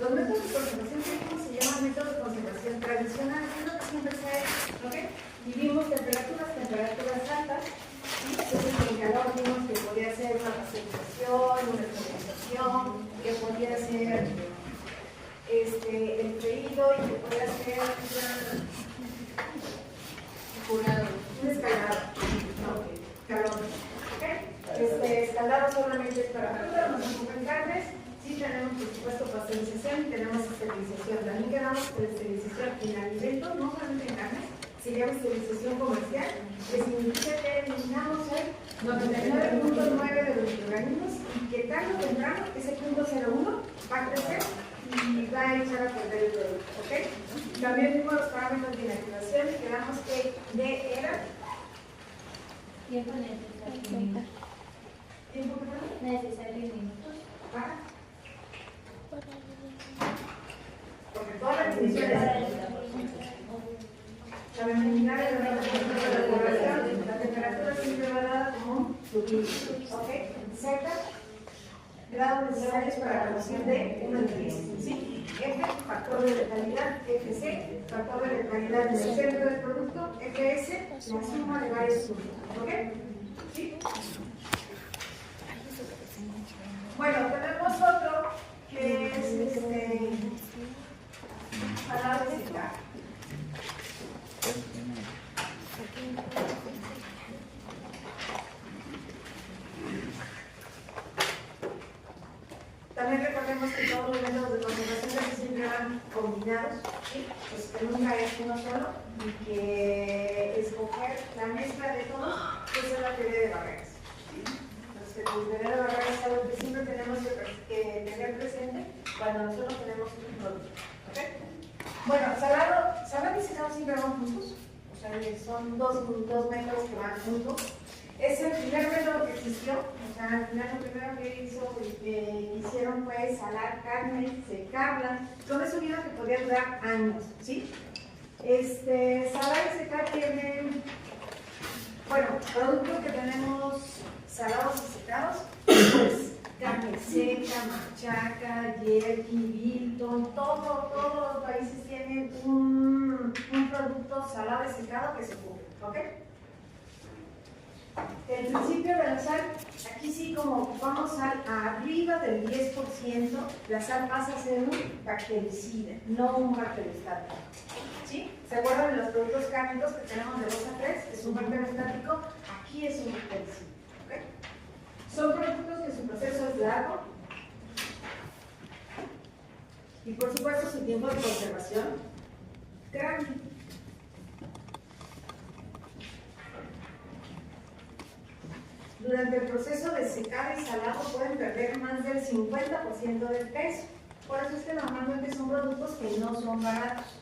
Los métodos de conservación química se llaman métodos de conservación tradicionales, es lo que siempre se ha hecho, ¿ok? Y vimos temperaturas altas, ¿sí? Entonces en calor vimos que podía ser una pasteurización, una esterilización, que podía ser el freído y que podía ser un escaldado, no, calor, ¿ok? Escaldado solamente es para frutas, no se ocupan carnes. Sí tenemos, por supuesto, pasteurización y tenemos esterilización. También quedamos con esterilización en alimentos, no solamente en carnes. Se llama esterilización comercial, que significa que eliminamos el 99.9 de los microorganismos y que tarde o temprano ese punto 0.1 va a crecer y va a echar a perder el producto, ¿ok? También vimos los parámetros de inactivación y quedamos que D era... Tiempo necesario. ¿Tiempo que pasa? Necesario minutos. ¿Para? Porque todas las definiciones saben eliminar el grado de la población, la temperatura siempre va dada como subir, ¿ok? Z, grados necesarios para la relación de 1 en 10, ¿sí? F, factor de letalidad, FC, factor de letalidad en el centro del producto, FS, la suma de varios puntos, ¿ok? ¿Sí? Bueno, tenemos otro que es salado de secado. También recordemos que todos los métodos de conservación siempre van combinados, ¿sí? Pues que nunca es uno solo y que escoger la mezcla de todos, pues es la teoría de barreras. La teoría de barreras es algo que siempre tenemos que tener presente cuando nosotros tenemos un producto. ¿Okay? Bueno, salado y secado siempre van juntos, o sea, son dos métodos que van juntos. Es el primer método que existió, o sea, al final lo primero que hicieron fue salar carne, secarla. Con eso vieron que podía durar años, ¿sí? Salar y secar tienen, bueno, productos que tenemos salados y secados, pues carne seca, machaca, jerky, biltong, todos los países tienen un producto salado y secado que se cubre, ¿ok? El principio de la sal, aquí sí como ocupamos sal arriba del 10%, la sal pasa a ser un bactericida, no un bacteriostático. ¿Sí? ¿Se acuerdan de los productos cárnicos que tenemos de 2 a 3? Es un bacteriostático, aquí es un bactericida. ¿Okay? Son productos que su proceso es largo y por supuesto su tiempo de conservación grande. Durante el proceso de secado y salado pueden perder más del 50% del peso. Por eso es que normalmente son productos que no son baratos.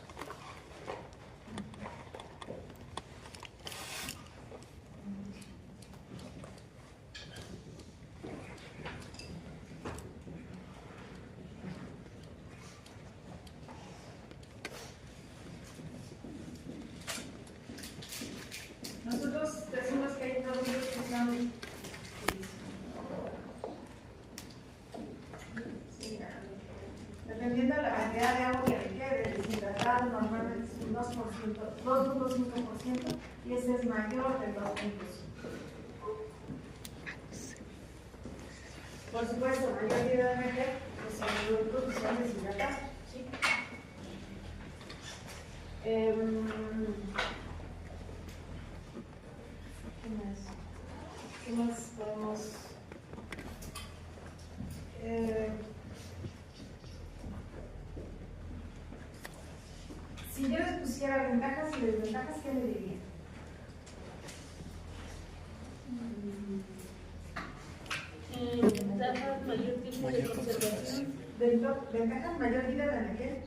Nosotros decimos que hay productos que son dependiendo de la cantidad de agua que requiere, deshidratado normalmente es un 2.5% y ese es mayor del 2.5%. Por supuesto, mayor cantidad de meter, pues son productos que son deshidratados, ¿sí? ¿Qué más podemos? Si yo les pusiera ventajas y desventajas, ¿qué le diría? Ventajas, mayor tiempo de conservación. Ventajas, mayor vida de anaquel.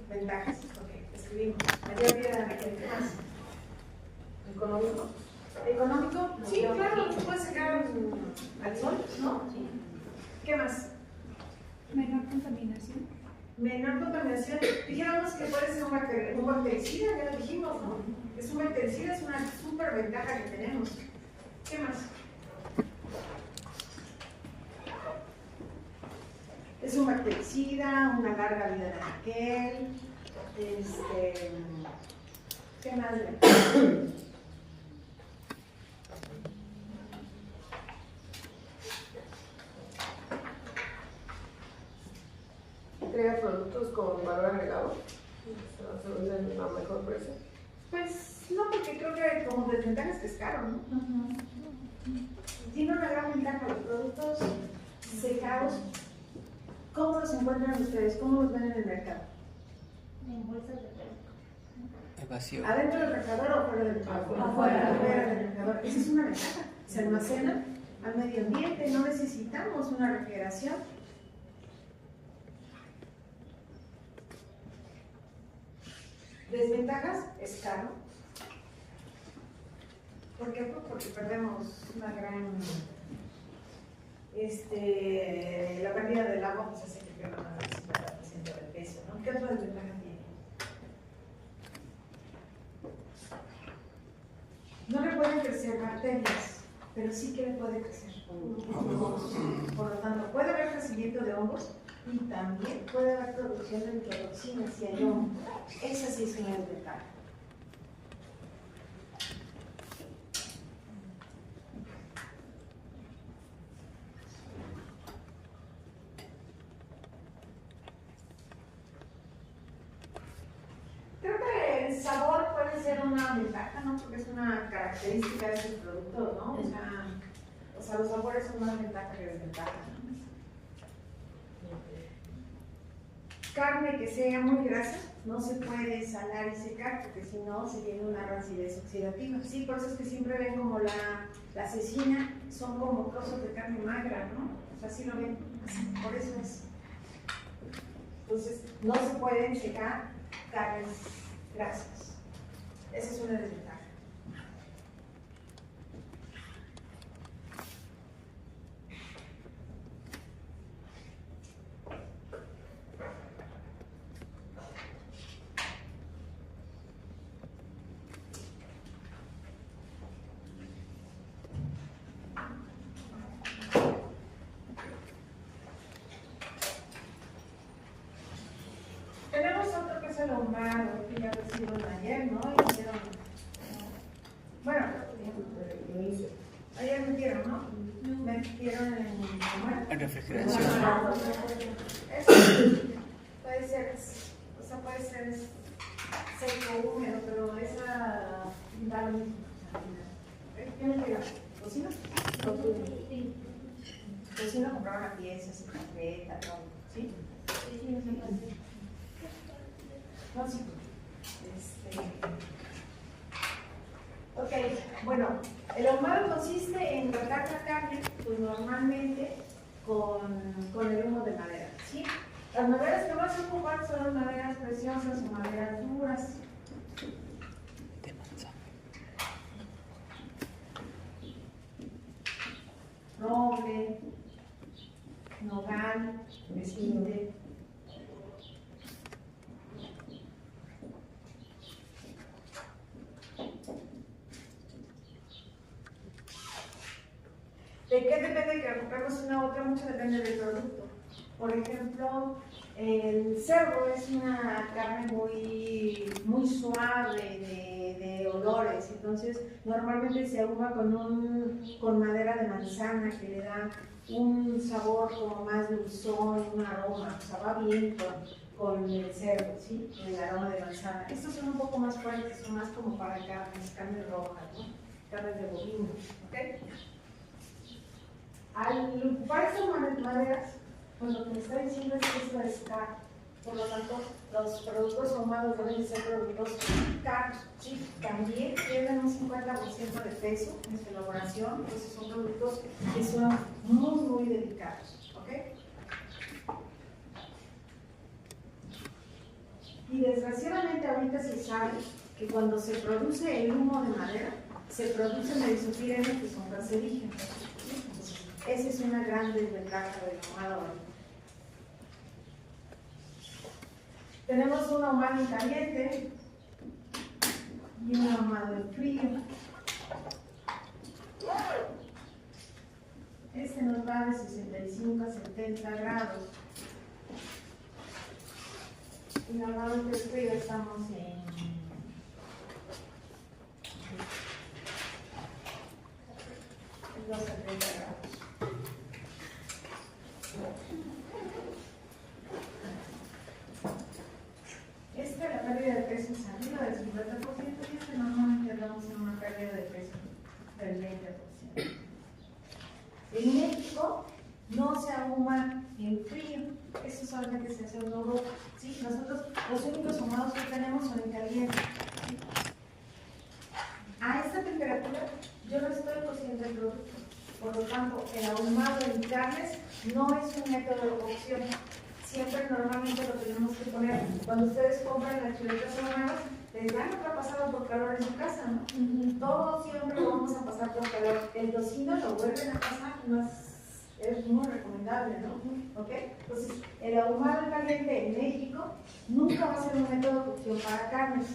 Ventajas, ok, escribimos. Mayor vida de anaquel, ¿qué más? ¿Económico? ¿Económico? Sí, claro, se puede sacar al sol, ¿no? Sí. ¿Qué más? Menor contaminación. Menor contaminación. Dijéramos que puede ser un bactericida, ya lo dijimos, ¿no? Es un bactericida, es una súper ventaja que tenemos. ¿Qué más? Es un bactericida, una larga vida de aquel, ¿qué más? Crea productos con valor agregado, se venden a mejor precio. Pues no, porque creo que como desventajas que es caro, ¿no? Tiene una gran ventaja los productos secados. ¿Cómo los encuentran ustedes? ¿Cómo los ven en el mercado? En bolsas de plástico. Evasión. ¿Adentro del refrigerador o fuera del refrigerador? Afuera del refrigerador. Esa es una ventaja. Se almacena al medio ambiente, no necesitamos una refrigeración. Desventajas, es caro. ¿Por qué? Pues porque perdemos una gran... la pérdida del agua pues hace que pierda más del 50% del peso, ¿no? ¿Qué otra desventaja tiene? No le pueden crecer bacterias, pero sí que le puede crecer hongos. Por lo tanto, puede haber crecimiento de hongos y también puede haber producción de microtoxinas si hay hongo. Esa sí es una desventaja. Creo que el sabor puede ser una ventaja, ¿no? Porque es una característica de ese producto, ¿no? O sea, los sabores son más ventaja que desventaja, ¿no? Carne que sea muy grasa no se puede salar y secar porque si no se tiene una rancidez oxidativa. Sí, por eso es que siempre ven como la cecina, son como trozos de carne magra, ¿no? O sea, así lo ven, así, por eso es. Entonces, no se pueden secar carnes grasas. Esa es una desventaja. Tenemos otro que es el ahumado, que ya recibieron ayer, ¿no? Y hicieron, bueno, ayer metieron, ¿no? Metieron en, ¿cómo En refrigeración. Eso puede ser, o sea, puede ser seco, húmedo, pero esa da lo mismo. ¿Qué me llega? ¿Cocina? Sí. Cocina compraron las piezas, carpeta, todo, ¿sí? Sí, no se puede. No, sí. Ok, bueno, el ahumado consiste en tratar la carne, pues normalmente con el humo de madera, ¿sí? Las maderas que vas a ocupar son las maderas preciosas o maderas duras. De manzana. Roble, nogal, mezquite. ¿De qué depende que ocupemos una u otra? Mucho depende del producto. Por ejemplo, el cerdo es una carne muy suave de olores, entonces normalmente se ahuma con madera de manzana que le da un sabor como más dulzón, un aroma, o sea, va bien con el cerdo, ¿sí? El aroma de manzana. Estos son un poco más fuertes, son más como para carnes rojas, ¿no? Carnes de bovino, ¿ok? Al ocupar estas maderas, pues lo que me está diciendo es que esto es caro. Por lo tanto, los productos ahumados deben ser productos caros. Sí, también tienen un 50% de peso en su elaboración, entonces son productos que son muy delicados. ¿Ok? Y desgraciadamente ahorita se sabe que cuando se produce el humo de madera, se producen mesopirenos que son cancerígenos. Esa es una gran desventaja del ahumado. Tenemos un ahumado en caliente y un ahumado en frío. Este nos va de 65 a 70 grados. Y normalmente el frío estamos en 12 a 30 grados. La pérdida de peso es arriba del 50% y normalmente hablamos de una pérdida de peso del 20%. En México no se ahuma en frío, eso solamente se hace en Europa. ¿Sí? Nosotros los únicos ahumados que tenemos son en caliente. A esta temperatura yo no estoy cociendo el producto, por lo tanto el ahumado en carnes no es un método de cocción. Siempre normalmente lo tenemos que poner, cuando ustedes compran las chuletas ahumadas, les van a pasar por calor en su casa, ¿no? Todos siempre lo vamos a pasar por calor. El tocino lo vuelven a pasar, es muy recomendable, ¿no? ¿Ok? Entonces, el ahumado caliente en México nunca va a ser un método de cocción para carnes,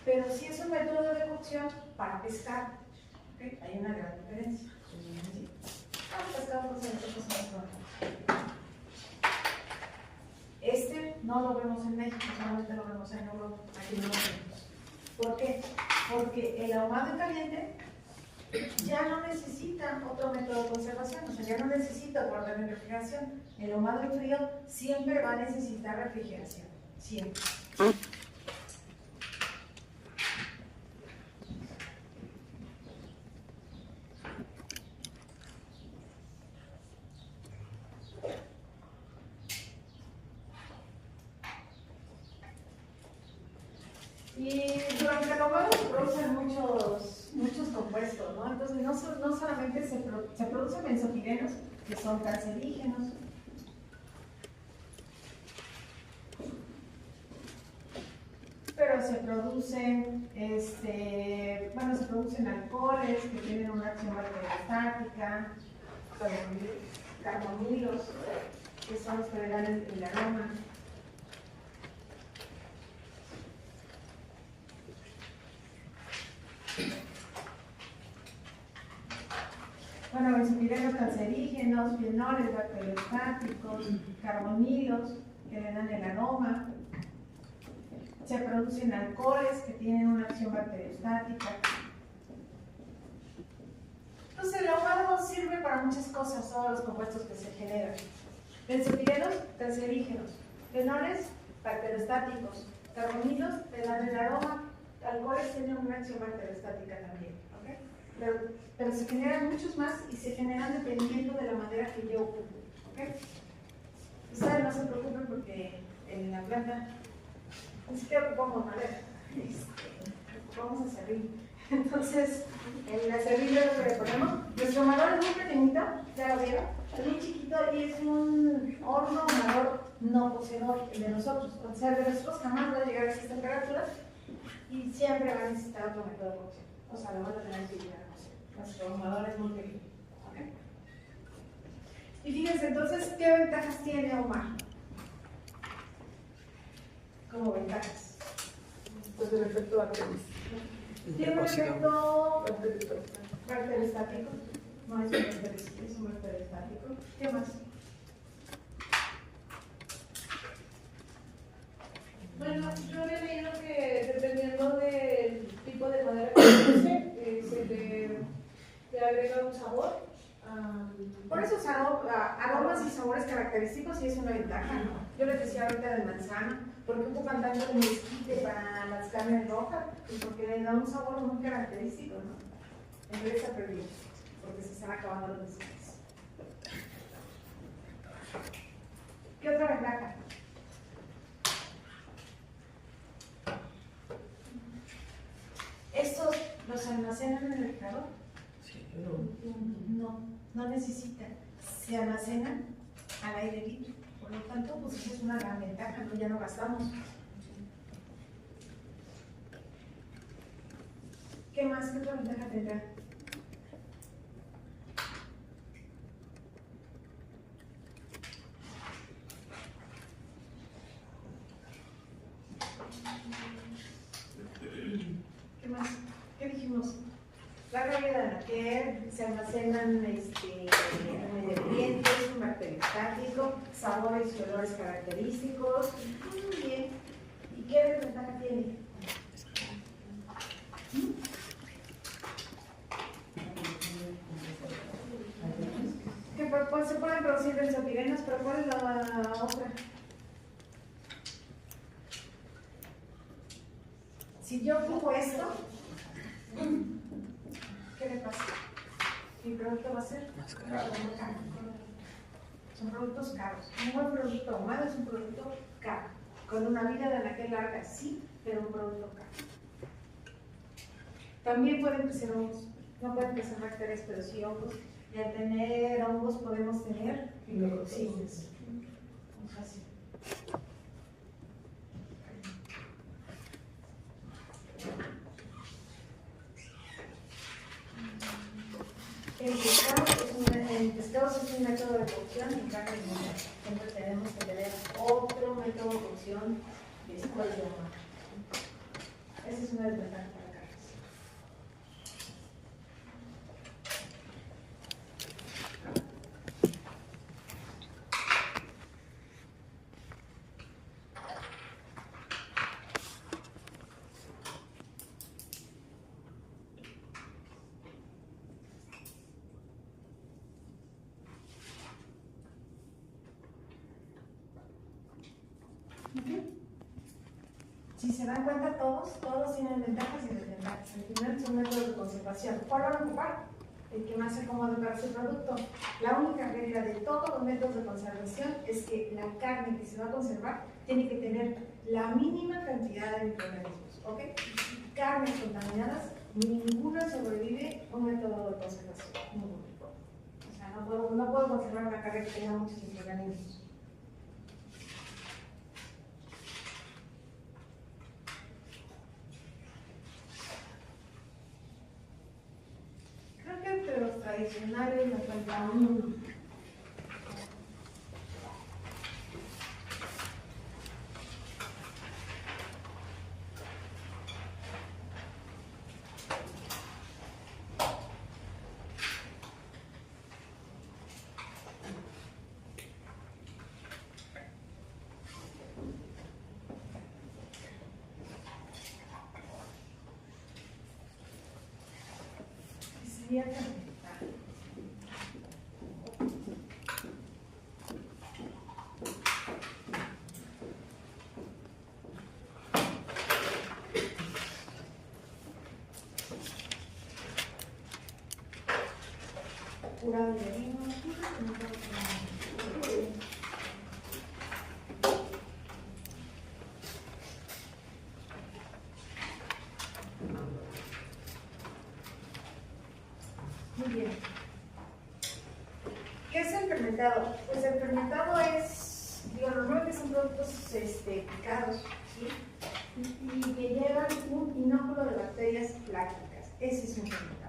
pero sí es un método de cocción para pescar. ¿Ok? Hay una gran diferencia. Pescado pues en otras cosas. Este no lo vemos en México, solamente lo vemos en Europa. Aquí no lo vemos. ¿Por qué? Porque el ahumado en caliente ya no necesita otro método de conservación, o sea, ya no necesita guardar en refrigeración. El ahumado en frío siempre va a necesitar refrigeración, siempre. Y durante el ahumado se producen muchos compuestos, ¿no? Entonces, no solamente se producen benzopirenos, que son cancerígenos, pero se producen, se producen alcoholes que tienen una acción bacteriostática, carbonilos, que son los que le dan el aroma. Bueno, benzopirenos cancerígenos, fenoles bacteriostáticos, carbonilos que le dan el aroma. Se producen alcoholes que tienen una acción bacteriostática. Entonces, el ahumado sirve para muchas cosas, todos los compuestos que se generan. Benzopirenos cancerígenos, fenoles bacteriostáticos, carbonilos le dan el aroma, alcoholes tienen una acción bacteriostática también. Pero se generan muchos más y se generan dependiendo de la madera que yo ocupo. ¿Okay? Ustedes no se preocupen porque en la planta ni siquiera ocupamos madera, ocupamos acerrín. Entonces, en el acerrín es lo que le ponemos. Nuestro amador es muy pequeñito, ya lo vieron, es muy chiquito y es un horno amador no cocedor, el de nosotros. O sea, el de nosotros jamás va a llegar a esas temperaturas y siempre va a necesitar otro método de cocción. O sea, lo van a tener que llegar a cocer. Nuestro ahumador es muy pequeño. ¿Okay? Y fíjense, entonces, ¿qué ventajas tiene ahumar? Como ventajas. Pues el efecto bacteriano. Tiene un efecto bacteriostático. No es un bacteriostático, es un bacteriostático. ¿Qué más? Bueno, yo había leído que dependiendo del tipo de madera que se use, se le agrega un sabor. Por eso aromas y sabores característicos sí es una ventaja, ¿no? Yo les decía ahorita de manzana, ¿por qué ocupan tanto de mezquite para las carnes rojas? Pues porque le da un sabor muy característico, ¿no? En vez de estar perdido, porque se están acabando los mezquites. ¿Qué otra ventaja? ¿Estos los almacenan en el refrigerador? Sí. No necesitan. Se almacenan al aire libre. Por lo tanto, pues esa es una gran ventaja, ¿no? Ya no gastamos. ¿Qué más? ¿Qué otra ventaja tendrá? ¿Qué más? ¿Qué dijimos? La gravedad, que se almacenan ingredientes, un bacteriostático, sabores y olores característicos. Muy bien. Si yo ocupo esto, ¿qué le pasa? Mi producto va a ser Más caro. caro. Son productos caros. Un buen producto ahumado es un producto caro. Con una vida de anaquel larga, sí, pero un producto caro. También pueden crecer hongos. No pueden crecer bacterias, pero sí hongos. Y al tener hongos podemos tener microtoxinas. Muy fácil. En pescados es un método de cocción y en carne no. Siempre tenemos que tener otro método de cocción después de ahumar. Esa es una desventaja para carnes. Si se dan cuenta todos tienen ventajas y desventajas. Al final son métodos de conservación. ¿Cuál van a ocupar? El que más se acomode para su producto. La única regla de todos los métodos de conservación es que la carne que se va a conservar tiene que tener la mínima cantidad de microorganismos. ¿Ok? Carnes contaminadas, ninguna sobrevive a un método de conservación. Ninguno. O sea, no puedo conservar una carne que tenga muchos microorganismos. Creo que entre los tradicionales me falta uno. Sería fermentar. Curado de vino. Muy bien. ¿Qué es el fermentado? Pues el fermentado es, digo, normalmente son productos picados, ¿sí? Y que llevan un inóculo de bacterias lácticas. Ese es un fermentado.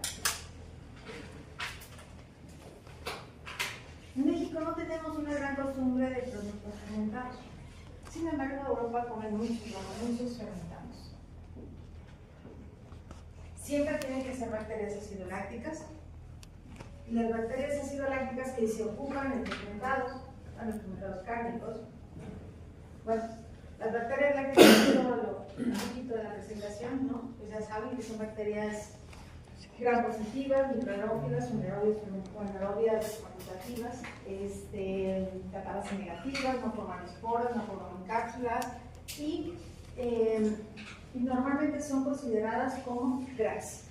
En México no tenemos una gran costumbre de productos fermentados. Sin embargo, en Europa comen muchos fermentados. Siempre tienen que ser bacterias acidolácticas. Y las bacterias acidolácticas que se ocupan en fermentados, a los fermentados cárnicos, bueno, las bacterias lácticas, un poquito de la presentación, ¿no? Pues ya saben que son bacterias gram positivas, microaerófilas, anaerobias facultativas, tratadas en negativas, no forman esporas, no forman cápsulas y normalmente son consideradas como GRAS.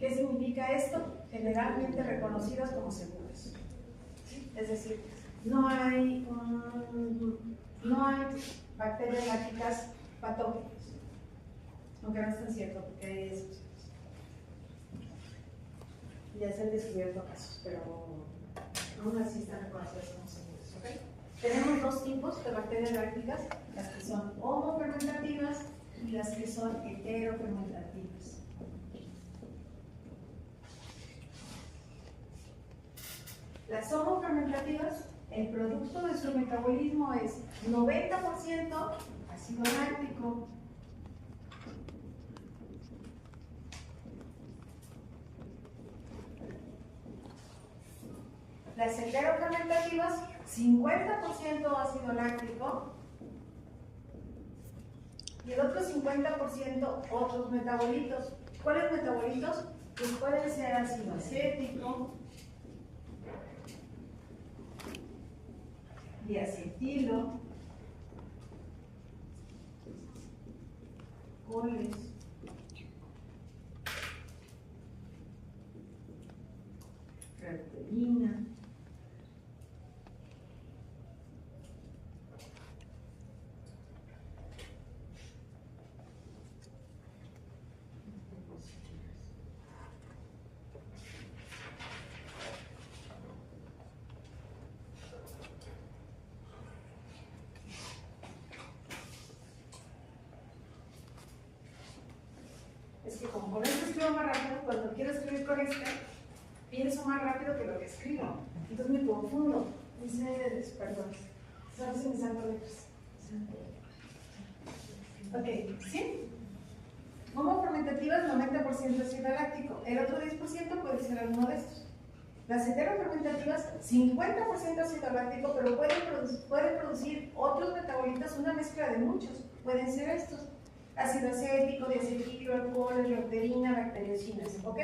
¿Qué significa esto? Generalmente reconocidas como seguras. Es decir, no hay bacterias lácticas patógenas, aunque no es tan cierto porque hay excepciones. Ya se han descubierto casos, pero aún así están reconocidas como seguras. ¿Okay? Tenemos dos tipos de bacterias lácticas, las que son homofermentativas y las que son heterofermentativas. Las homofermentativas, el producto de su metabolismo es 90% ácido láctico, las heterofermentativas, 50% ácido láctico y el otro 50% otros metabolitos. ¿Cuáles metabolitos? Pues pueden ser ácido acético, diacetilo, coles, reuterina, es que como con esto escribo más rápido, cuando quiero escribir con este, pienso más rápido que lo que escribo. Entonces me confundo. Perdón. ¿Sabes si me salgo letras? Ok, ¿sí? Como fermentativas, 90% ácido láctico. El otro 10% puede ser alguno de estos. Las heterofermentativas, 50% ácido láctico, pero pueden producir otros metabolitos, una mezcla de muchos. Pueden ser estos. Ácido acético, diacetil, alcohol, reuterina, bacteriocinas, ¿ok?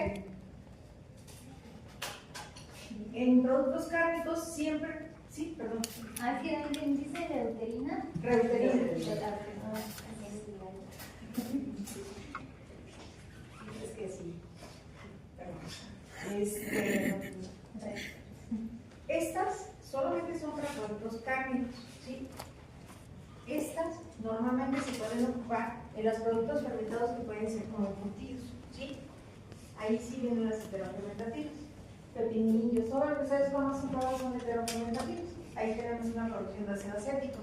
En productos cárnicos siempre, sí, perdón. Ah, es que alguien dice reuterina. Reuterina. Es que sí. Perdón. Estas solamente son para productos cárnicos, ¿sí? Estas normalmente se pueden ocupar en los productos fermentados que pueden ser como embutidos, ¿sí? Ahí sí vienen las heterofermentativas. Pepinillos, todo lo que ustedes conocen todos son heterofermentativos. Ahí tenemos una producción de ácido acético.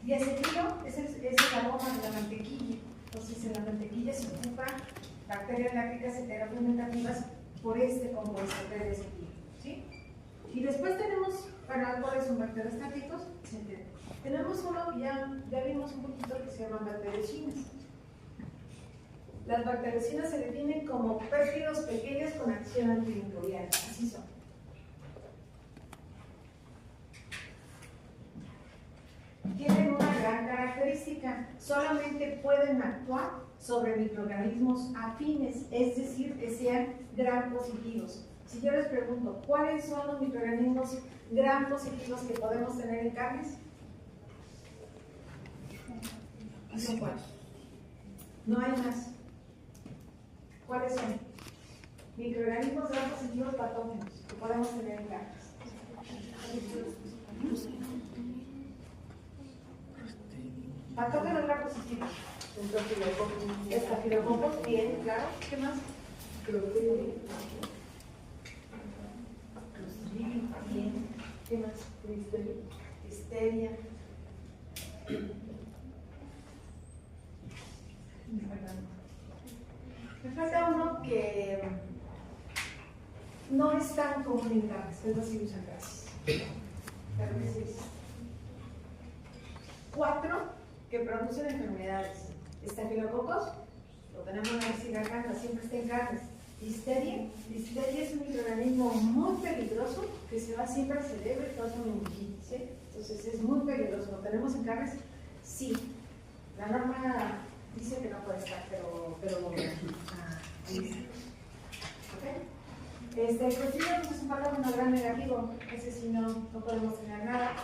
Y acetilo es el aroma de la mantequilla. Entonces en la mantequilla se ocupan bacterias lácticas heterofermentativas por este compuesto de acetilo, ¿sí? Y después tenemos, para cuáles son bacteriostáticos, etc. Tenemos uno que ya vimos un poquito que se llama bacteriocinas. Las bacteriocinas se definen como péptidos pequeños con acción antimicrobiana, así son. Tienen una gran característica, solamente pueden actuar sobre microorganismos afines, es decir, que sean gram positivos. Si yo les pregunto, ¿cuáles son los microorganismos gram positivos que podemos tener en carnes? Son cuatro. No hay más. ¿Cuáles son? Microorganismos gram positivos patógenos que podemos tener en carnes. Patógenos gram positivos. Estafilococos, bien, claro. ¿Qué más? Clostridium, bien. ¿Qué más? Listeria. Me falta uno que no es tan común en carnes, es Bacillus anthracis. Cuatro que producen enfermedades. Estafilococos, lo tenemos en la vejiga carne, siempre está en carnes. Listeria es un microorganismo muy peligroso que se va siempre al cerebro y causa meningitis, ¿sí? Entonces es muy peligroso. ¿Lo tenemos en carnes? Sí. La norma dice que no puede estar, pero lo veo. El Clostridium es un patógeno gran negativo, ese sí no podemos tener nada.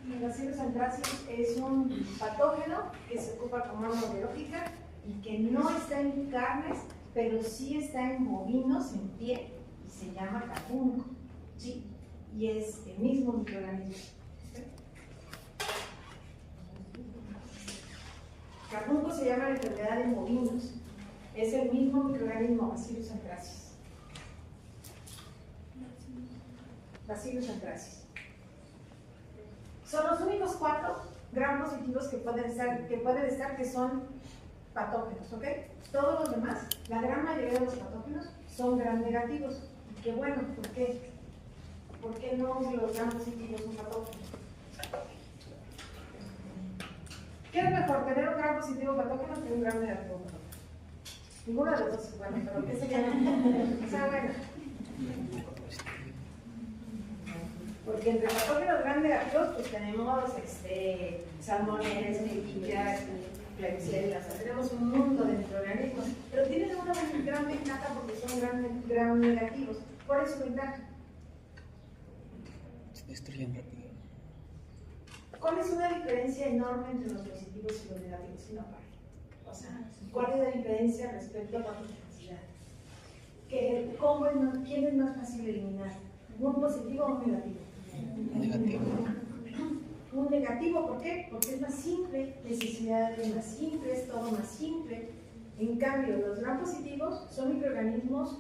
Y Bacillus anthracis es un patógeno que se ocupa como arma biológica y que no está en carnes, pero sí está en bovinos, en pie, y se llama carbunco, ¿sí? Y es el mismo microorganismo. Carbunco se llama la enfermedad en bovinos. Es el mismo microorganismo, Bacillus anthracis. Bacillus anthracis. Son los únicos 4 gram positivos que pueden estar que son patógenos, ¿ok? Todos los demás, la gran mayoría de los patógenos son gram negativos. Y qué bueno, ¿por qué? ¿Por qué no los gram positivos son patógenos? ¿Qué es mejor, tener un gram positivo patógeno que un gram negativo patógeno? Ninguno de los dos es bueno, pero ¿qué sería? O sea, bueno. Porque entre patógenos gram negativos, pues tenemos salmonelas, clípicas, klebsiella, o sea, tenemos un mundo de microorganismos, pero tienen una gran ventaja porque son gram negativos. ¿Cuál es su ventaja? Se destruyen rápido. ¿Cuál es una diferencia enorme entre los positivos y los negativos? Si no, O sea, ¿cuál es la diferencia respecto a patogenicidad? ¿Quién es más fácil de eliminar? ¿Un positivo o un negativo? Negativo. Un negativo, ¿por qué? Porque es más simple, necesidades más simples, todo más simple. En cambio, los gram positivos son microorganismos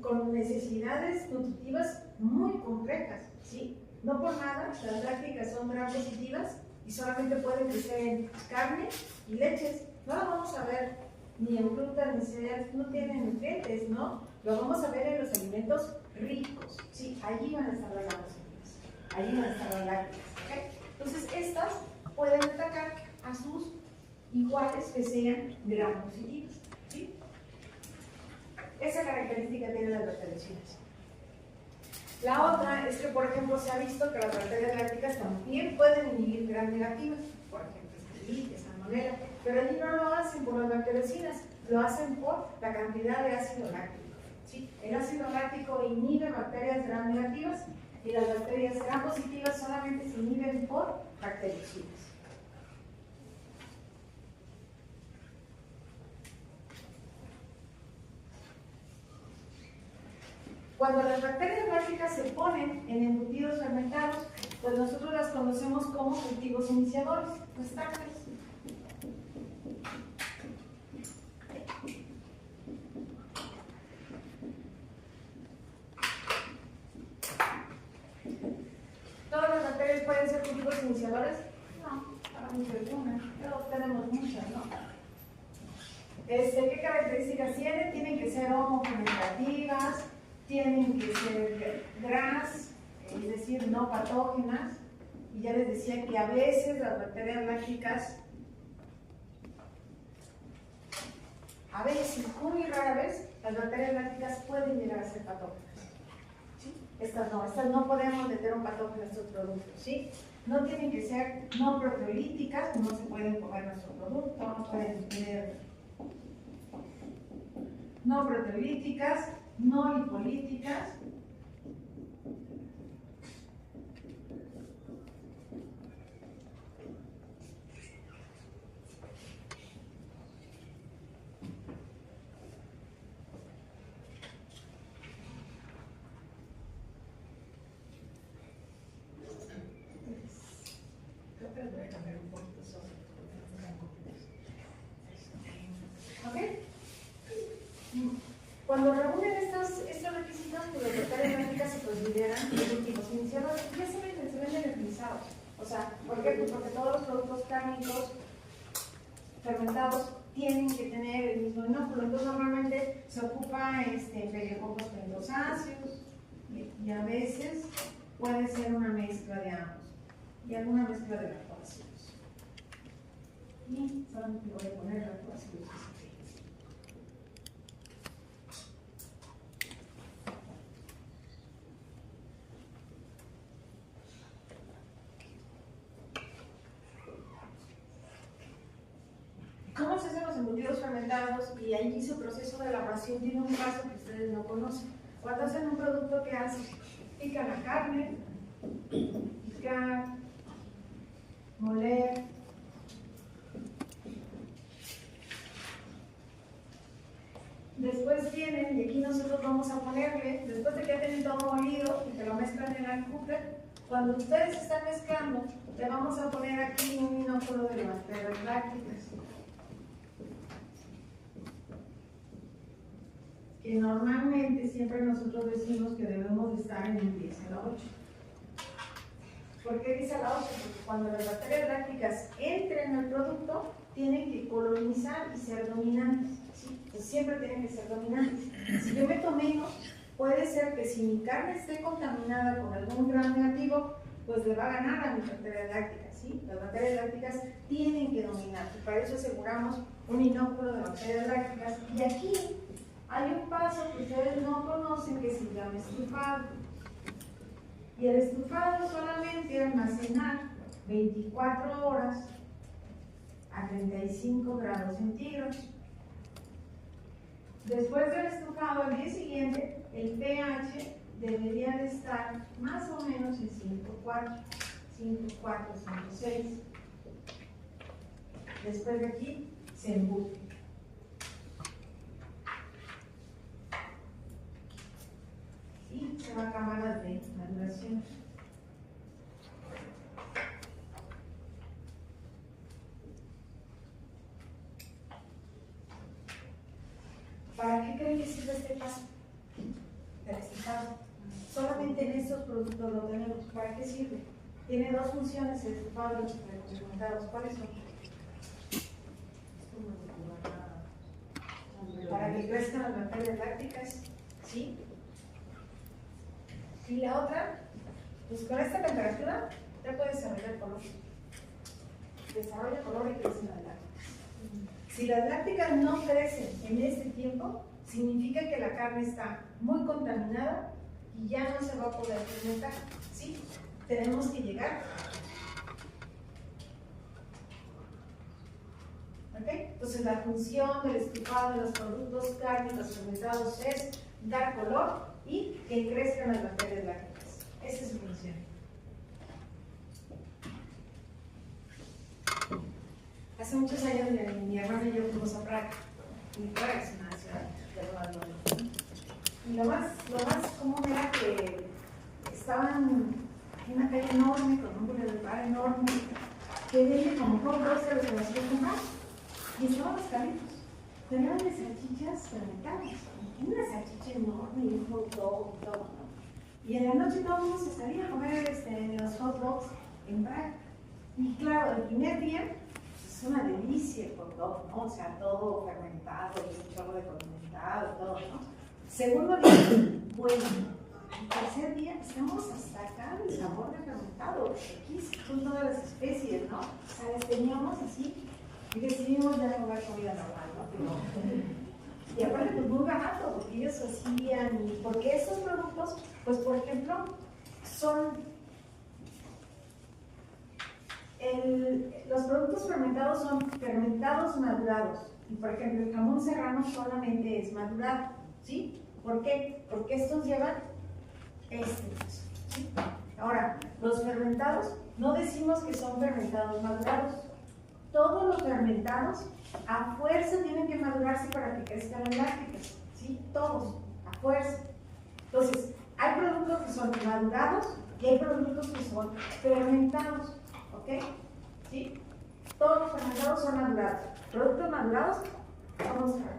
con necesidades nutritivas muy complejas, ¿sí? No por nada, las lácticas son gram positivas y solamente pueden crecer en carne y leches. No lo vamos a ver ni en frutas ni cereales, no tienen nutrientes, ¿no? Lo vamos a ver en los alimentos ricos, ¿sí? Allí van a estar las gram positivas, allí van a estar las lácticas, ¿ok? Entonces, estas pueden atacar a sus iguales que sean gram positivos, ¿sí? Esa característica tienen las bacteriocinas. La otra es que, por ejemplo, se ha visto que las bacterias lácticas también pueden inhibir gram negativas, por ejemplo, Escherichia, Salmonella, pero allí no lo hacen por las bacteriocinas, lo hacen por la cantidad de ácido láctico, ¿sí? El ácido láctico inhibe bacterias gram negativas y las bacterias gram positivas solamente se inhiben por bacteriocinas. Cuando las bacterias lácticas se ponen en embutidos fermentados, pues nosotros las conocemos como cultivos iniciadores, los táctiles. ¿Todas las bacterias pueden ser cultivos iniciadores? No, para mí alguna, pero tenemos muchas, ¿no? ¿Qué características tienen? Tienen que ser homofermentativas, tienen que ser GRAS, es decir, no patógenas, y ya les decía que a veces las bacterias lácticas, a veces, muy rara vez, las bacterias lácticas pueden llegar a ser patógenas. ¿Sí? Estas no podemos meter un patógeno en estos productos, ¿sí? No tienen que ser no proteolíticas, no se pueden comer nuestro producto, no pueden tener no proteolíticas, no lipolíticas, creo que les voy a cambiar un poquito sobre porque no están completos. ¿Ok? Cuando reúnen estos requisitos, pues las bacterias lácticas se consideran cultivos iniciadores. Ya se venden fermentados. O sea, ¿por qué? Pues porque todos los productos cárnicos fermentados tienen que tener el mismo inóculo. Entonces, normalmente se ocupa periococos pentosáceos y a veces puede ser una mezcla de ambos y alguna mezcla de lactobacilos. Y solamente le voy a poner lactobacilos. ¿Cómo se hacen los embutidos fermentados? Y ahí su proceso de elaboración tiene un paso que ustedes no conocen. Cuando hacen un producto, ¿qué hacen? Pican la carne, picar, moler, después vienen, y aquí nosotros vamos a ponerle, después de que ya tienen todo molido y que lo mezclan en el cooker, cuando ustedes están mezclando, le vamos a poner aquí un inóculo de bacterias lácticas. Que normalmente siempre nosotros decimos que debemos de estar en el 10 a la 8. ¿Por qué 10 a la 8? Porque cuando las bacterias lácticas entren al producto, tienen que colonizar y ser dominantes, ¿sí? Pues siempre tienen que ser dominantes. Si yo meto menos, puede ser que si mi carne esté contaminada con algún gram negativo, pues le va a ganar a mis bacterias lácticas, ¿sí? Las bacterias lácticas tienen que dominar, y para eso aseguramos un inóculo de bacterias lácticas. Y aquí hay un paso que ustedes no conocen que se llama estufado. Y el estufado solamente almacenar 24 horas a 35 grados centígrados. Después del estufado, al día siguiente, el pH debería de estar más o menos en 5.4, 5.4, 5.6. después de aquí se embute. Y se va a cámaras de maduración. ¿Para qué creen que sirve este paso? Del estipado. Solamente en estos productos lo tenemos. ¿Para qué sirve? Tiene dos funciones el estipado y los fermentados. ¿Cuáles son? Para que crezcan las bacterias lácticas, ¿sí? Y la otra, pues con esta temperatura ya puede desarrollar color. Desarrolla color y crecen las lácticas. Si las lácticas no crecen en este tiempo, significa que la carne está muy contaminada y ya no se va a poder fermentar, ¿sí? Tenemos que llegar. ¿Ok? Entonces la función del estipado de los productos cárnicos fermentados es dar color y que crezcan las bacterias lácticas. Esa es su función. Hace muchos años mi hermano y yo fuimos a Praga. Y Praga es una ciudad de Nueva York. Y lo más común era que estaban en una calle enorme, con un bulevar enorme, que venden como hot dogs de los que vas a comprar. Y estaban los carritos. Tenían de salchichas fermentadas. Una salchicha enorme y un hot dog y todo, ¿no? Y en la noche todo el mundo se salía a comer los hot dogs en Praga. Y claro, el primer día es una delicia el hot dog, ¿no? O sea, todo fermentado, y un chorro de condimentado, todo, ¿no? Segundo día, bueno. El tercer día estamos hasta acá del sabor de fermentado. Aquí son todas las especies, ¿no? O sea, las teníamos así y decidimos ya comer comida normal, ¿no? Y aparte, pues muy barato, porque ellos hacían, y porque estos productos, pues por ejemplo, son. Los productos fermentados son fermentados madurados. Y por ejemplo, el jamón serrano solamente es madurado, ¿sí? ¿Por qué? Porque estos llevan ¿sí? Ahora, los fermentados, no decimos que son fermentados madurados. Todos los fermentados a fuerza tienen que madurarse para que crezcan las lácticas, ¿sí? Todos, a fuerza. Entonces, hay productos que son madurados y hay productos que son fermentados, ¿ok? ¿Sí? Todos los fermentados son madurados. Productos madurados, vamos a ver,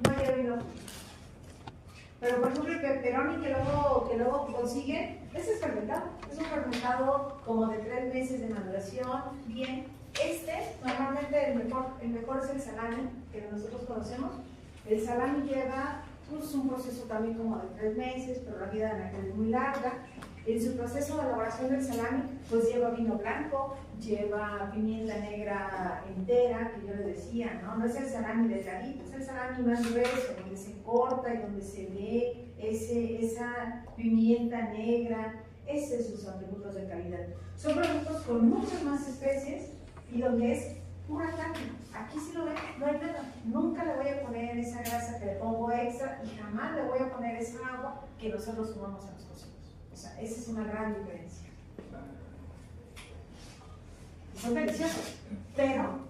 no hay habido. Pero por ejemplo el pepperoni que luego consiguen, ese es fermentado. Es un fermentado como de 3 meses de maduración, bien. Normalmente el mejor es el salami, que nosotros conocemos. El salami lleva pues, un proceso también como de 3 meses, pero la vida de la carne es muy larga. En su proceso de elaboración del salami, pues lleva vino blanco, lleva pimienta negra entera, que yo les decía, ¿no? No es el salami delgadito, es el salami más grueso, donde se corta y donde se ve esa pimienta negra. Esos son productos de calidad. Son productos con muchas más especies y donde es pura carne. Aquí sí lo ven, no hay nada. Nunca le voy a poner esa grasa que le pongo extra y jamás le voy a poner esa agua que nosotros sumamos a los cocidos. O sea, esa es una gran diferencia. Son deliciosos, pero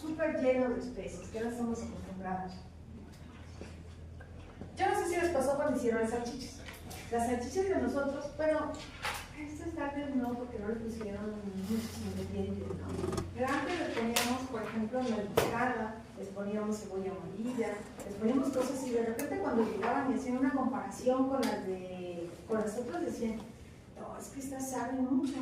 súper llenos de especies, que no estamos acostumbrados. Yo no sé si les pasó cuando hicieron las salchichas. Las salchichas de nosotros, pero estas carnes no, porque no le pusieron muchos ingredientes, ¿no? Pero antes les poníamos, por ejemplo, en la picada, les poníamos cebolla molida, les poníamos cosas y de repente cuando llegaban y hacían una comparación con las otras decían, no, es que estas saben mucho.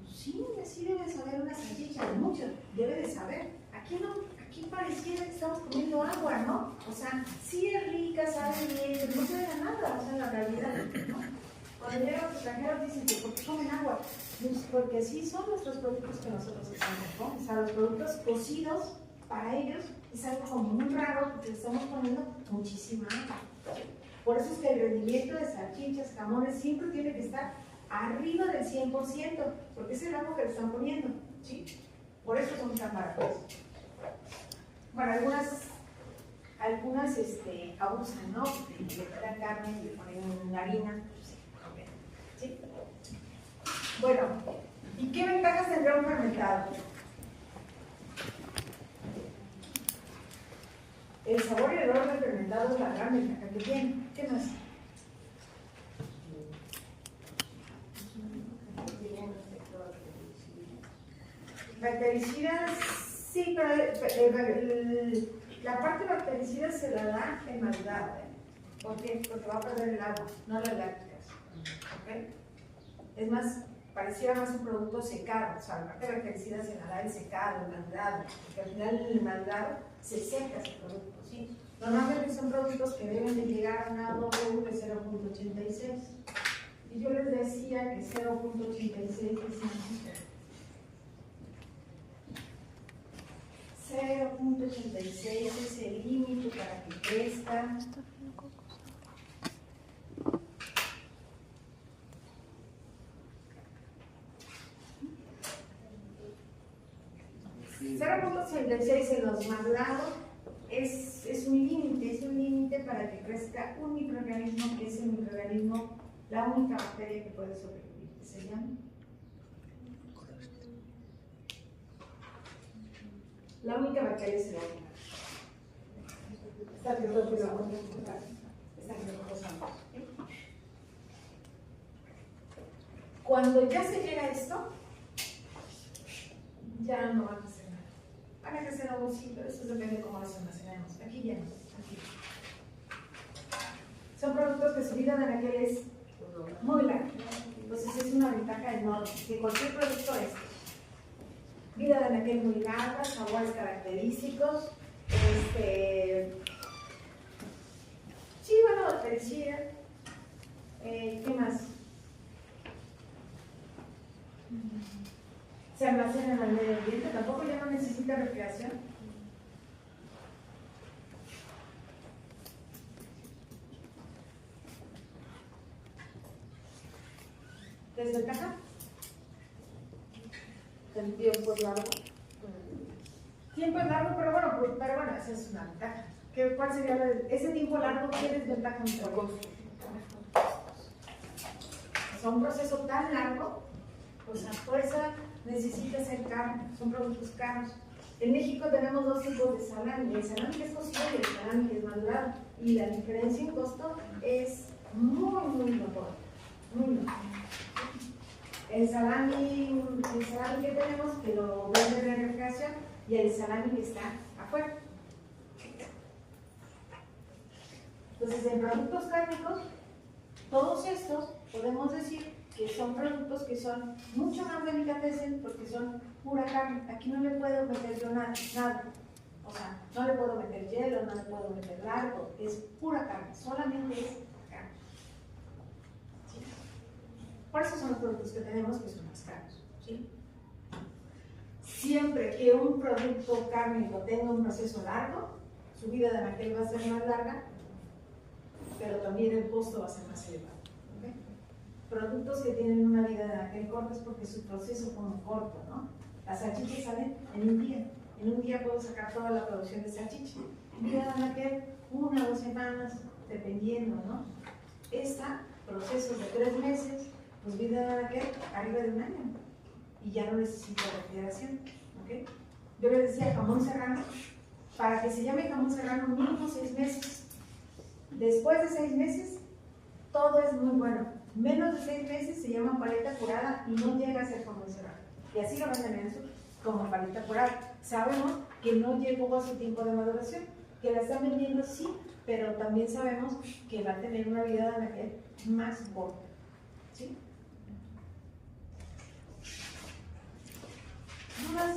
Pues sí, así debe saber una salchicha, mucho, debe de saber. Aquí no, aquí pareciera que estamos comiendo agua, ¿no? O sea, sí es rica, sabe bien, pero no sabe a nada, o sea, en la realidad, ¿no? Cuando llegan los extranjeros dicen que ¿por qué comen agua? Pues porque así son nuestros productos que nosotros estamos, ¿no? O sea, los productos cocidos para ellos es algo como muy raro porque le estamos poniendo muchísima agua. Por eso es que el rendimiento de salchichas, jamones, siempre tiene que estar arriba del 100%, porque es el agua que le están poniendo, ¿sí? Por eso son tan baratos. Bueno, algunas abusan, ¿no? Le quitan carne y le ponen harina, ¿sí? Bueno, ¿y qué ventajas tendrá un fermentado? el sabor y el olor del fermentado es la gran ventaja que tiene. ¿Qué más? Bactericidas, sí, pero la parte bactericida se la da en madurado. ¿Por qué? Porque va a perder el agua, no las lácteas. ¿Okay? Es más, pareciera más un producto secado, o sea, la parte bactericida se la da en secado, en madurado, porque al final en el madurado se seca ese producto, ¿sí? Normalmente son productos que deben de llegar a una W de 0.86. Y yo les decía que 0.86 es injusto. 0.86 es el límite para que crezca. En los madurados es un límite para que crezca un microorganismo, que es el microorganismo, la única bacteria que puede sobrevivir, que se llama. La única bacteria es la única. Está bien, cuando ya se llega a esto, ya no van a hacer nada. Van a crecer algo sí, pero eso depende de cómo los almacenemos. Aquí ya no. Aquí. Son productos que su vida de aquel es muy larga. Entonces es una ventaja enorme. Que cualquier producto es vida de aquel muy larga, sabores característicos. Sí, bueno, bactericida. ¿Qué más? Se almacena en el medio ambiente, tampoco ya no necesita refrigeración. ¿Desventaja? El tiempo es largo. Tiempo es largo, pero bueno, esa es una ventaja. ¿Cuál sería ese tiempo largo? ¿Qué desventaja? O sea, un proceso tan largo, pues a fuerza necesita ser caro, son productos caros. En México tenemos dos tipos de salami, el salami que es cocido y el salami que es madurado, y la diferencia en costo es muy notoria, muy notoria. El salami que tenemos, que lo venden en la refrigeración, y el salami que está afuera. Entonces, en productos cárnicos, todos estos podemos decir que son productos que son mucho más delicatessen porque son pura carne. Aquí no le puedo meter yo nada. O sea, no le puedo meter hielo, no le puedo meter largo, es pura carne, solamente es carne. ¿Sí? Por eso son los productos que tenemos que son más caros. ¿Sí? Siempre que un producto cárnico tenga un proceso largo, su vida de anaquel va a ser más larga, pero también el costo va a ser más elevado. ¿Okay? Productos que tienen una vida de anaquel corta es porque su proceso fue muy corto, ¿no? Las salchichas salen en un día. En un día puedo sacar toda la producción de salchicha. Vida de anaquel, 1 o 2 semanas, dependiendo, ¿no? Esta, procesos de 3 meses, pues vida de anaquel arriba de 1 año. Y ya no necesita refrigeración. ¿Okay? Yo les decía jamón serrano, para que se llame jamón serrano mínimo 6 meses. Después de 6 meses, todo es muy bueno. Menos de 6 meses se llama paleta curada y no llega a ser jamón serrano. Y así lo venden en eso, como paleta curada. Sabemos que no llegó a su tiempo de maduración, que la están vendiendo sí, pero también sabemos que va a tener una vida de anaquel más corta. ¿Sí? ¿Dudas?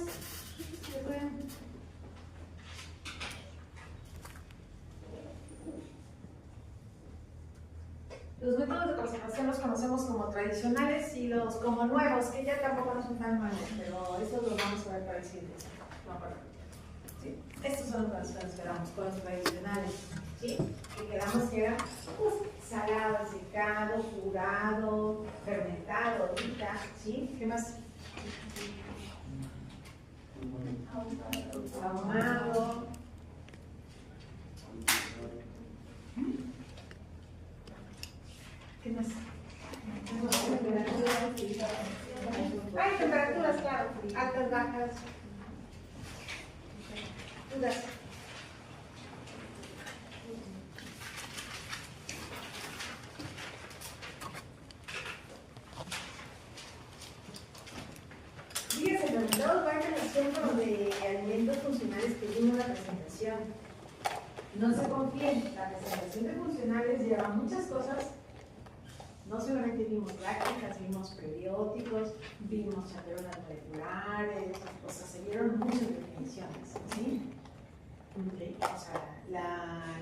Los métodos de conservación los conocemos como tradicionales y los como nuevos, que ya tampoco no son tan nuevos, pero estos los vamos a ver para el siguiente. ¿Sí? Estos son los que esperamos con los tradicionales, ¿sí? Que quedamos que eran salado, secado, curado, fermentado, ahorita, ¿sí? ¿Qué más? Ahumado. ¿Qué más? Hay temperaturas, claro, altas, bajas. Dudas. fermentados va en relación con los de alimentos funcionales que vino la presentación. No se confíen, la presentación de funcionales lleva muchas cosas. No solamente vimos lácticas, vimos prebióticos, vimos chaperonas moleculares, o sea, se dieron muchas definiciones, ¿sí? Okay. O sea,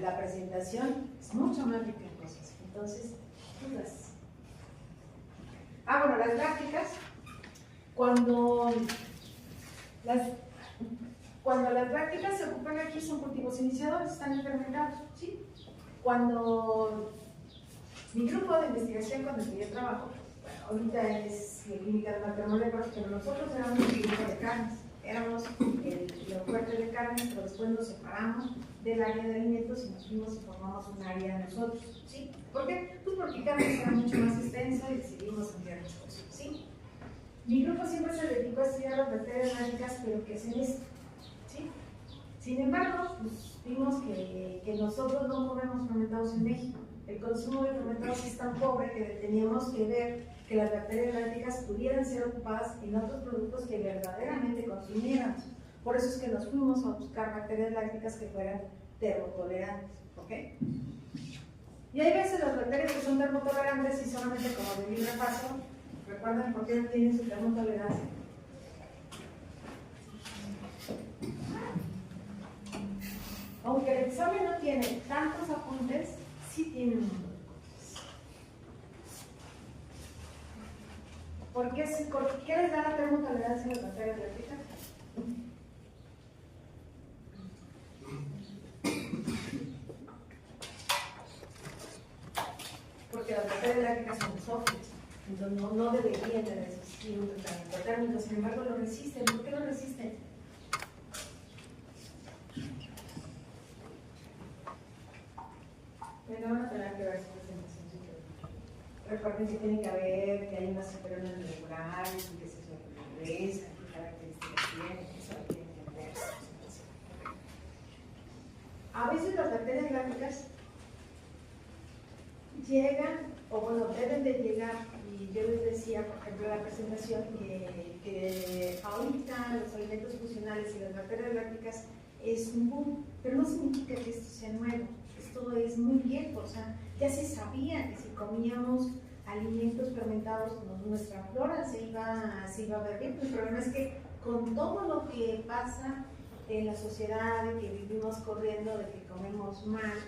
la presentación es mucho más rica en cosas. Entonces, dudas. Bueno, las lácticas, cuando las lácticas se ocupan aquí son cultivos iniciadores, están fermentados, ¿sí? Cuando mi grupo de investigación con el que yo trabajo, bueno, ahorita es química de macromoléculas, pero nosotros éramos un grupo de carnes, éramos lo fuerte de carnes, pero después nos separamos del área de alimentos y nos fuimos y formamos un área nosotros, ¿sí? ¿Por qué? Pues porque carnes era mucho más extenso y decidimos ampliar las cosas, ¿sí? Mi grupo siempre se dedicó a estudiar las bacterias lácticas, pero que hacen esto, ¿sí? Sin embargo, pues, vimos que nosotros no comemos fermentados en México. El consumo de fermentados es tan pobre que teníamos que ver que las bacterias lácticas pudieran ser ocupadas en otros productos que verdaderamente consumiéramos. Por eso es que nos fuimos a buscar bacterias lácticas que fueran termotolerantes, ¿ok? Y hay veces las bacterias que son termotolerantes y solamente como de libre paso, ¿recuerdan por qué no tienen su termotolerancia? Aunque el examen no tiene tantos apuntes, sí tiene un montón de cosas. ¿Por qué les da la termotolerancia a las bacterias lácticas? Porque las bacterias lácticas son exógenas, entonces no deberían de resistir un tratamiento térmico, sin embargo lo resisten. ¿Por qué lo resisten? Pero van a tener que ver su presentación. Recuerden que tiene que haber, que hay unas chaperonas moleculares, que se regresa, qué características tienen, eso lo tienen que ver. A veces las bacterias lácticas llegan, o bueno, deben de llegar, y yo les decía, por ejemplo, en la presentación, que ahorita los alimentos funcionales y las bacterias lácticas es un boom, pero no significa que esto sea nuevo. Esto es muy viejo, o sea, ya se sabía que si comíamos alimentos fermentados, nuestra flora se iba a ver bien. El problema es que con todo lo que pasa en la sociedad, de que vivimos corriendo, de que comemos mal,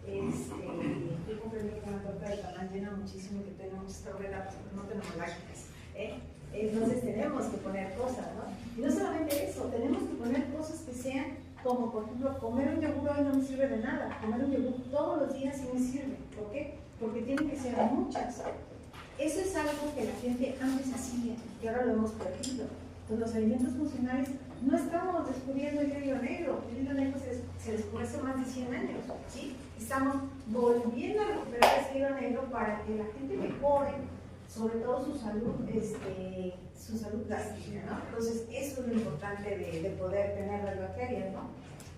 yo comprendí que una torta de tamal llena muchísimo y que tenemos problemas, pero no tenemos lácticas, entonces tenemos que poner cosas, ¿no? Y no solamente eso, tenemos que poner cosas que sean como, por ejemplo, comer un yogur hoy no me sirve de nada, comer un yogur todos los días sí me sirve. ¿Por qué? Porque tienen que ser muchas. Eso es algo que la gente antes hacía y que ahora lo hemos perdido. Entonces, los alimentos funcionales no estamos descubriendo el hilo negro. El hilo negro se descubrió hace más de 100 años, ¿sí? Estamos volviendo a recuperar ese hilo negro para que la gente mejore, sobre todo su salud gástrica, ¿no? Entonces, eso es lo importante de poder tener las bacterias, ¿no?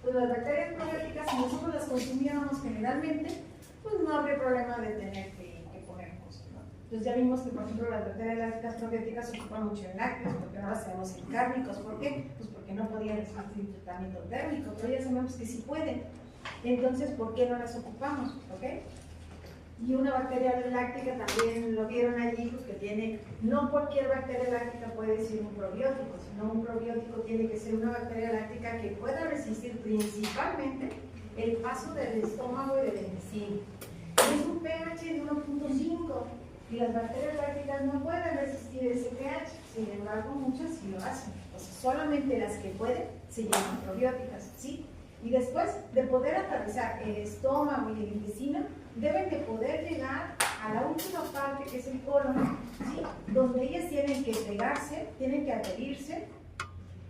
Pues las bacterias probióticas, si nosotros las consumiéramos generalmente, pues no habría problema de tener que poner cosas, ¿no? Entonces ya vimos que, por ejemplo, las bacterias lácticas probióticas se ocupan mucho en lácteos, porque no las tenemos en cárnicos. ¿Por qué? Pues porque no podían resistir tratamiento térmico, pero ya sabemos que sí pueden. Entonces, ¿por qué no las ocupamos? ¿Ok? Y una bacteria láctica también lo vieron allí, pues que tiene, no cualquier bacteria láctica puede ser un probiótico, sino un probiótico tiene que ser una bacteria láctica que pueda resistir principalmente el paso del estómago y del intestino. Es un pH de 1.5 y las bacterias lácticas no pueden resistir ese pH, sin embargo muchas sí lo hacen. O sea, solamente las que pueden se llaman probióticas, ¿sí? Y después de poder atravesar el estómago y el intestino, deben de poder llegar a la última parte, que es el colon, ¿sí? Donde ellas tienen que pegarse, tienen que adherirse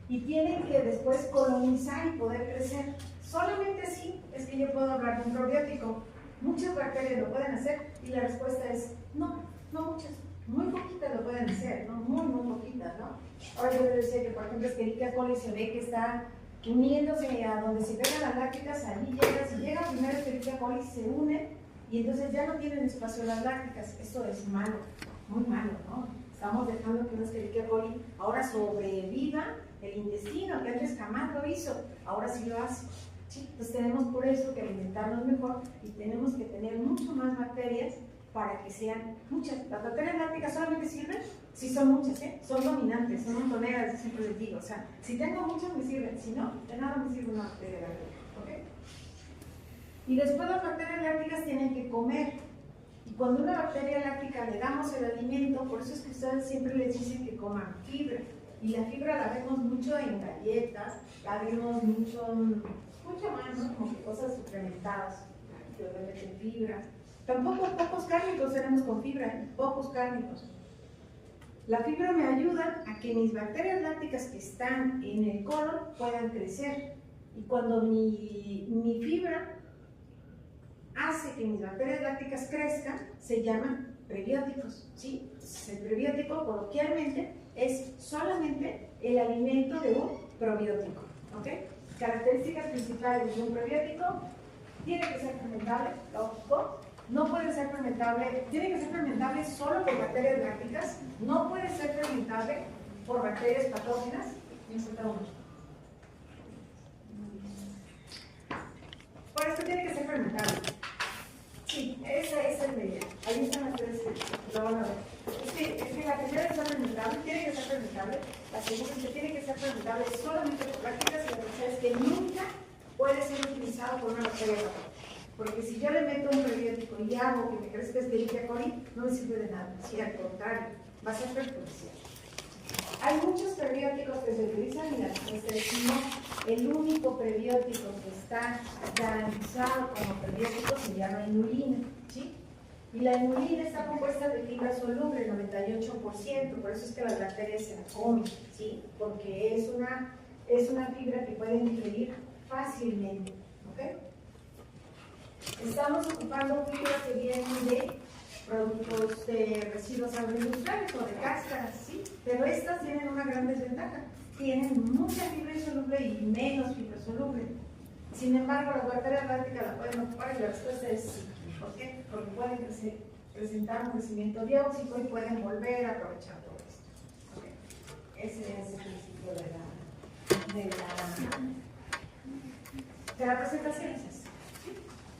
y tienen que después colonizar y poder crecer. Solamente así es que yo puedo hablar de un probiótico. Muchas bacterias lo pueden hacer y la respuesta es no, no muchas. Muy poquitas lo pueden hacer, ¿no? Muy poquitas, ¿no? Ahora yo les decía que, por ejemplo, Escherichia coli se ve que está uniéndose a donde se pegan las lácticas, allí llega, si llega primero Escherichia coli se une y entonces ya no tienen espacio las lácticas. Eso es malo, muy malo, ¿no? Estamos dejando que una Escherichia coli ahora sobreviva funciona el intestino, que antes jamás lo hizo, ahora sí lo hace. ¿Sí? Entonces tenemos por eso que alimentarnos mejor y tenemos que tener mucho más bacterias para que sean muchas. Las bacterias lácticas solamente sirven si son muchas, son dominantes, son montoneras, yo siempre les digo. O sea, si tengo muchas me sirven, si no, de nada me sirve una bacteria láctica. ¿Okay? Y después las bacterias lácticas tienen que comer. Y cuando una bacteria láctica le damos el alimento, por eso es que ustedes siempre les dicen que coman fibra. Y la fibra la vemos mucho en galletas, la vemos mucho más, ¿no? Como que cosas suplementadas, que le meten fibra. Tampoco pocos cárnicos tenemos con fibra, pocos cárnicos. La fibra me ayuda a que mis bacterias lácticas que están en el colon puedan crecer. Y cuando mi fibra hace que mis bacterias lácticas crezcan, se llaman prebióticos, ¿sí? Entonces, el prebiótico, coloquialmente, es solamente el alimento de un probiótico, ¿ok? Características principales de un prebiótico: tiene que ser fermentable, lógico. No puede ser fermentable, tiene que ser fermentable solo por bacterias lácticas, no puede ser fermentable por bacterias patógenas. Me falta uno. Por eso tiene que ser fermentable. Sí, esa es la idea. Ahí están las tres, lo van a ver. Es que la primera es fermentable, tiene que ser fermentable. La segunda es que tiene que ser fermentable solamente por prácticas, y la tercera es que nunca puede ser utilizado por una bacteria patógena. Porque si yo le meto un prebiótico y hago que me crezca Escherichia coli, no me sirve de nada. Sí, al contrario, va a ser perjudicial. Hay muchos prebióticos que se utilizan y les decimos el único prebiótico que está garantizado como prebiótico se llama inulina, ¿sí? Y la inulina está compuesta de fibra soluble, 98%, por eso es que las bacterias se la comen, ¿sí? Porque es una fibra que pueden digerir fácilmente, ¿ok? Estamos ocupando fibras que vienen de productos de residuos agroindustriales o de cáscaras, ¿sí? Pero estas tienen una gran desventaja. Tienen mucha fibra insoluble y menos fibra soluble. Sin embargo, las bacterias lácticas la pueden ocupar y la respuesta es sí. ¿Por qué? Porque pueden presentar un crecimiento dióxico y pueden volver a aprovechar todo esto. ¿Okay? Ese es el principio de la presentación. Es eso.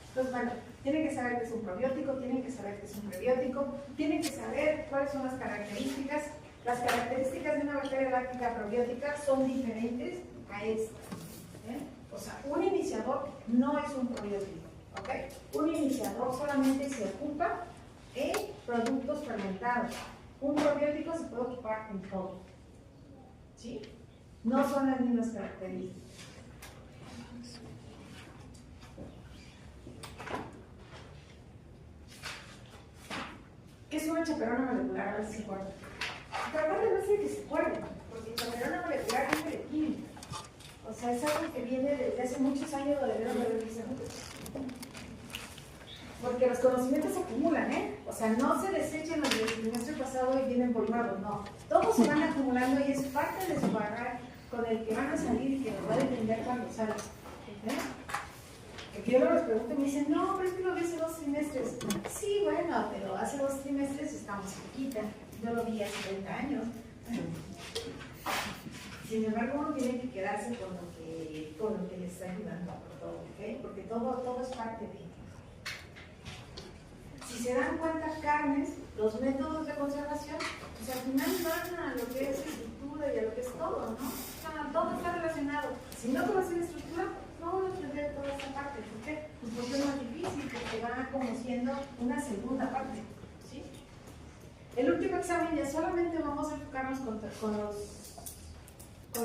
Entonces, bueno, tienen que saber que es un probiótico, tienen que saber que es un prebiótico, tienen que saber cuáles son las características. Las características de una bacteria láctica probiótica son diferentes a esta. O sea, un iniciador no es un probiótico, ¿ok? Un iniciador solamente se ocupa en productos fermentados. Un probiótico se puede ocupar en todo, ¿sí? No son las mismas características. ¿Qué es una chaperona molecular? A ver si se acuerdan. Pero aparte no sé que se acuerden, porque chaperona molecular viene de química. O sea, es algo que viene desde hace muchos años, lo debieron haber visto. Porque los conocimientos se acumulan, ¿eh? O sea, no se desechan los del trimestre pasado y vienen por nuevos, no. Todos se van acumulando y es parte de su bagaje con el que van a salir y que los va a defender cuando salgan. Que yo les pregunto y me dicen, no, pero es que lo vi hace 2 trimestres. Sí, bueno, pero hace 2 trimestres estamos cerquita. Yo lo vi hace 30 años. Sin embargo, uno tiene que quedarse con lo que les está ayudando por todo, ¿ok? Porque todo es parte de. Si se dan cuenta, carnes, los métodos de conservación, pues al final van a lo que es estructura y a lo que es todo, ¿no? O sea, todo está relacionado. Si no conocen estructura, no van a entender toda esta parte. ¿Por qué? Pues porque es más difícil, porque va como siendo una segunda parte, ¿sí? El último examen ya solamente vamos a enfocarnos con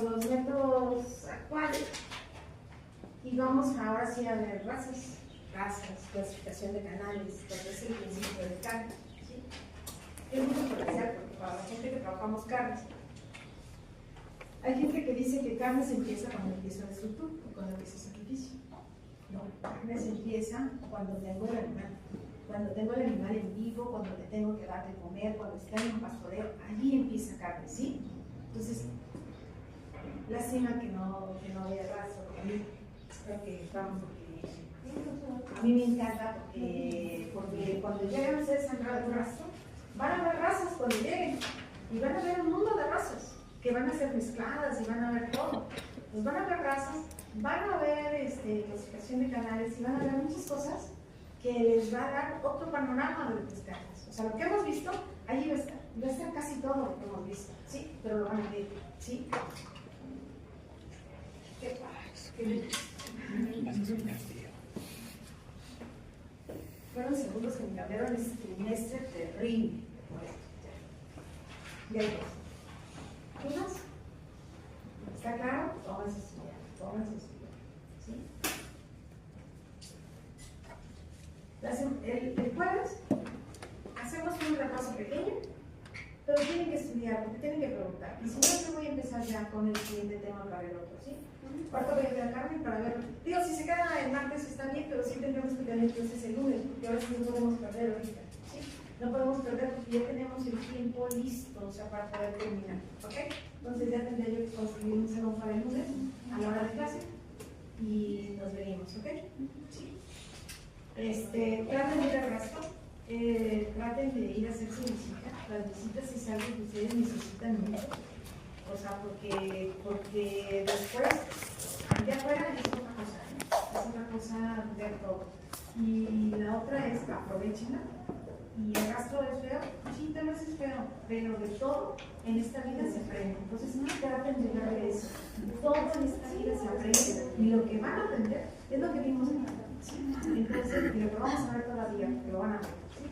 los métodos actuales y vamos ahora sí a ver razas, clasificación de canales, porque es el principio del carne, ¿sí? Es muy potencial porque para la gente que trabajamos carnes, hay gente que dice que carne se empieza cuando empieza la estructura o cuando empieza el sacrificio. No, carne se empieza cuando tengo el animal. Cuando tengo el animal en vivo, cuando le tengo que dar de comer, cuando está en un pastoreo, allí empieza carne, ¿sí? Entonces, lástima que no haya raza, porque a mí creo que vamos, a mí me encanta porque cuando lleguen ustedes a entrar un rastro, van a ver razas cuando lleguen y van a ver un mundo de razas. que van a ser mezcladas y van a ver todo. Pues van a ver razas, van a ver clasificación de canales y van a ver muchas cosas que les va a dar otro panorama de los pescados. O sea, lo que hemos visto, allí va a estar casi todo lo que hemos visto, ¿sí? Pero lo van a ver, ¿sí? ¿Qué pasa? Fueron segundos que me cambiaron ese trimestre terrible. Y ahí dos. ¿Qué más? ¿Está claro? Pónganse a estudiar, ¿sí? El jueves hacemos un repaso pequeño, pero tienen que estudiar, porque tienen que preguntar. Y si no, yo voy a empezar ya con el siguiente tema para el otro, ¿sí? Ahorita voy a ver a Carmen para ver. Digo, si se queda el martes está bien, pero sí tendremos que tener entonces el lunes, porque ahora sí no podemos perder ahorita, ¿sí? No podemos perder porque ya tenemos el tiempo listo, o sea, para poder terminar, ¿ok? Entonces ya tendría yo que construir un salón para el lunes a la hora de clase y nos veríamos, ¿ok? Sí. Traten de ir al rastro, traten de ir a hacer su visita. Las visitas es algo que ustedes necesitan mucho, o sea, porque después, allá afuera es otra cosa ver todo. Y la otra es aprovechenla. Y el rastro es feo, sí, tal vez es feo, pero de todo en esta vida se aprende. Entonces, no traten de ver eso. Todo en esta vida se aprende. Y lo que van a aprender es lo que vimos en la ¿sí? Entonces, y lo que vamos a ver todavía, porque lo van a ver. ¿Sí?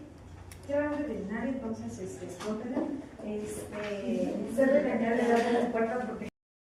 ¿Qué van a veterinaria? Entonces, escótenla.